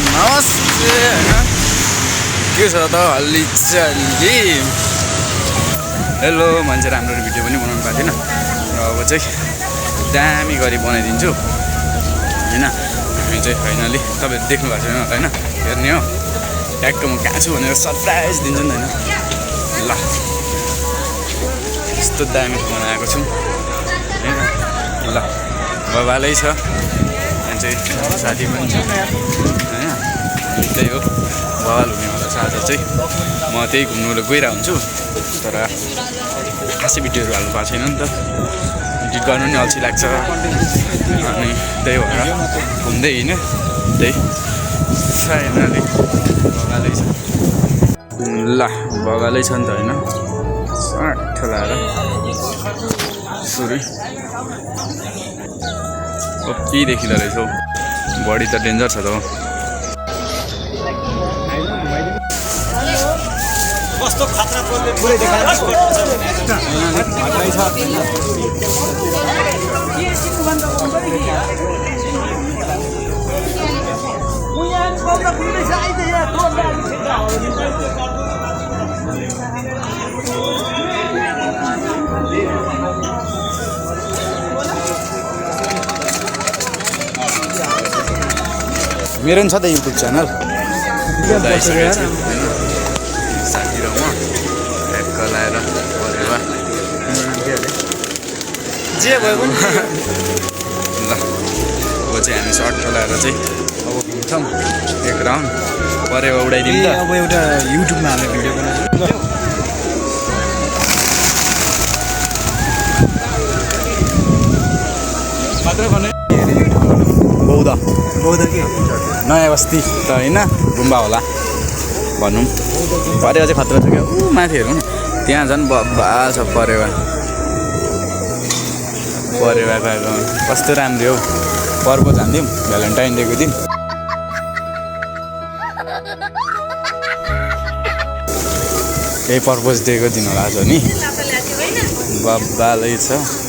नमस्ते होइन के छ त हल्ली हेलो मान्छे राम्रो भिडियो पनि बनाउनु पाएको थिएन र अब चाहिँ दामी गरी बनाइदिन्छु होइन हामी चाहिँ फाइनली तपाईँहरू देख्नु भएको छैन होइन हेर्ने हो ट्याक्क म कहाँ छु भनेर सरप्राइज दिन्छु नि होइन ल यस्तो दामी ठाउँमा आएको छु होइन ल बबालै छ यहाँ चाहिँ साथी पनि छ होइन त्यही हो बवाल हुनेवाला छ आज चाहिँ म त्यही घुम्नु गइरहेको हुन्छु तर खासै भिडियोहरू हाल्नु पाएको छैन नि त एडिट गर्नु नि अल्छी लाग्छ अनि त्यही भएर घुम्दै हिँड्यो त्यही फाइनली बगालै छ ल बगालै छ नि त होइन सट्ठ लाएर सुरु के देखिँदो रहेछ हौ बडी त डेन्जर छ त हो कस्तो खतरा पर्ने पुरै देखाएर मेरो पनि छ त युट्युब च्यानल साथी र म ट्याक्क लाएर परेवा जे भयो पनि ल अब चाहिँ हामी सर्ट लाएर चाहिँ अब घुम्छौँ एक राउन्ड परेवा उडाइदिउँ त अब एउटा युट्युबमा हाल्ने भिडियो बनाउँछु मात्र भने बौद्ध के नयाँ बस्ती त होइन गुम्बा होला भनौँ परेवा चाहिँ खतरा छ क्या ऊ माथि हेरौँ न त्यहाँ झन् बब्बा छ परेवा आएको कस्तो राम्रो हौ पर्व जान्थ्यौँ भ्यालेन्टाइन डेको दिन यही पर्पज डेको दिन होला आज नि बब्बालै छ